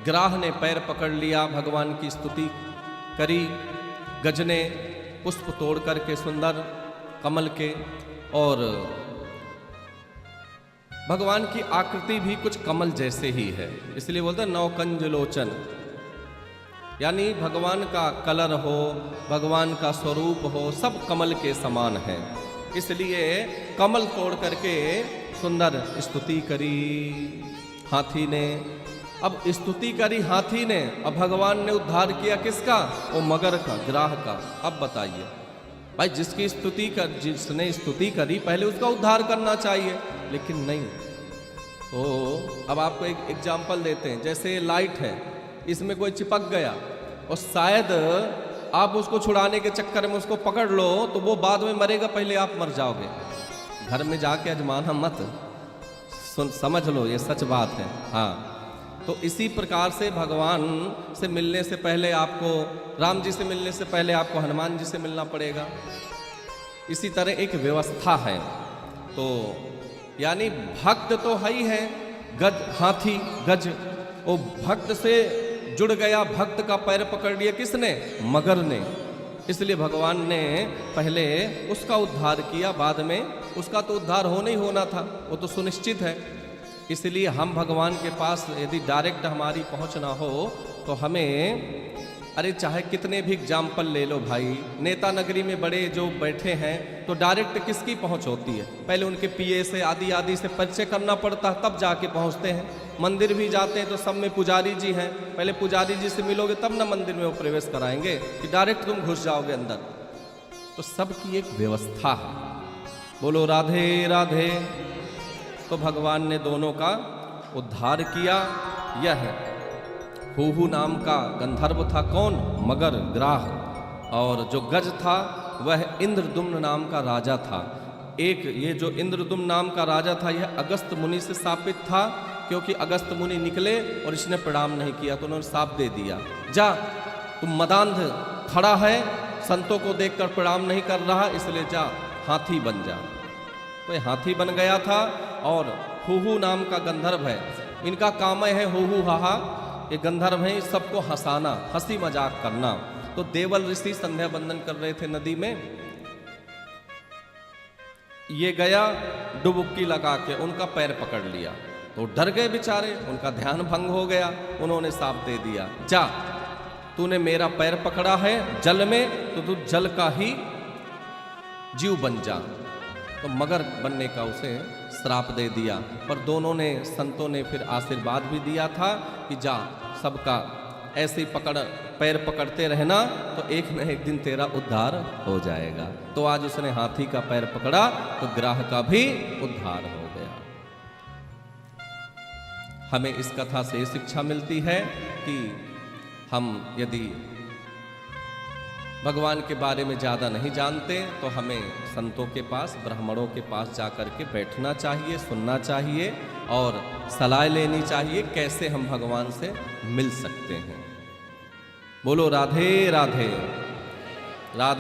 ग्राह ने पैर पकड़ लिया, भगवान की स्तुति करी। गज ने पुष्प तोड़ करके सुंदर कमल के, और भगवान की आकृति भी कुछ कमल जैसे ही है, इसलिए बोलते हैं नौकंज लोचन, यानी भगवान का कलर हो, भगवान का स्वरूप हो, सब कमल के समान है। इसलिए कमल तोड़ करके सुंदर स्तुति करी हाथी ने। अब स्तुति करी हाथी ने, अब भगवान ने उद्धार किया किसका? वो मगर का, ग्राह का। अब बताइए भाई, जिसने स्तुति करी पहले उसका उद्धार करना चाहिए, लेकिन नहीं। तो अब आपको एक एग्जाम्पल देते हैं, जैसे लाइट है, इसमें कोई चिपक गया और शायद आप उसको छुड़ाने के चक्कर में उसको पकड़ लो तो वो बाद में मरेगा, पहले आप मर जाओगे। घर में जाके अजमाना मत, समझ लो ये सच बात है। हाँ, तो इसी प्रकार से भगवान से मिलने से पहले आपको, राम जी से मिलने से पहले आपको हनुमान जी से मिलना पड़ेगा। इसी तरह एक व्यवस्था है। तो यानी भक्त तो है ही है, गज हाथी गज, वो भक्त से जुड़ गया, भक्त का पैर पकड़ लिया किसने? मगर ने। इसलिए भगवान ने पहले उसका उद्धार किया, बाद में उसका तो उद्धार होना ही होना था, वो तो सुनिश्चित है। इसलिए हम भगवान के पास यदि डायरेक्ट हमारी पहुंच ना हो तो हमें, अरे चाहे कितने भी एग्जाम्पल ले लो भाई, नेता नगरी में बड़े जो बैठे हैं तो डायरेक्ट किसकी पहुंच होती है? पहले उनके पीए से आदि से परिचय करना पड़ता है, तब जाके पहुंचते हैं। मंदिर भी जाते हैं तो सब में पुजारी जी हैं, पहले पुजारी जी से मिलोगे तब ना मंदिर में वो प्रवेश कराएंगे कि डायरेक्ट तुम घुस जाओगे अंदर। तो सबकी एक व्यवस्था है। बोलो राधे राधे। तो भगवान ने दोनों का उद्धार किया। यह हुहु नाम का गंधर्व था, कौन? मगर, ग्राह। और जो गज था वह इंद्रदुम्न नाम का राजा था। एक ये जो इंद्रदुम्न नाम का राजा था, यह अगस्त मुनि से शापित था, क्योंकि अगस्त मुनि निकले और इसने प्रणाम नहीं किया तो उन्होंने शाप दे दिया, जा तुम मदांध खड़ा है, संतों को देखकर प्रणाम नहीं कर रहा, इसलिए जा हाथी बन जा। तो ये हाथी बन गया था। और हुहु नाम का गंधर्व है, इनका काम है हुहु हाहा, ये गंधर्व है सबको हंसाना, हंसी मजाक करना। तो देवल ऋषि संध्या बंदन कर रहे थे नदी में, ये गया डुबुक्की लगा के उनका पैर पकड़ लिया, तो डर गए बेचारे, उनका ध्यान भंग हो गया। उन्होंने शाप दे दिया, जा तूने मेरा पैर पकड़ा है जल में तो तू जल का ही जीव बन जा। तो मगर बनने का उसे श्राप दे दिया। पर दोनों ने, संतों ने फिर आशीर्वाद भी दिया था कि जा सबका ऐसे ही पैर पकड़ते रहना तो एक न एक दिन तेरा उद्धार हो जाएगा। तो आज उसने हाथी का पैर पकड़ा तो ग्राह का भी उद्धार हो गया। हमें इस कथा से शिक्षा मिलती है कि हम यदि भगवान के बारे में ज़्यादा नहीं जानते तो हमें संतों के पास, ब्राह्मणों के पास जाकर के बैठना चाहिए, सुनना चाहिए और सलाह लेनी चाहिए कैसे हम भगवान से मिल सकते हैं। बोलो राधे राधे। राधे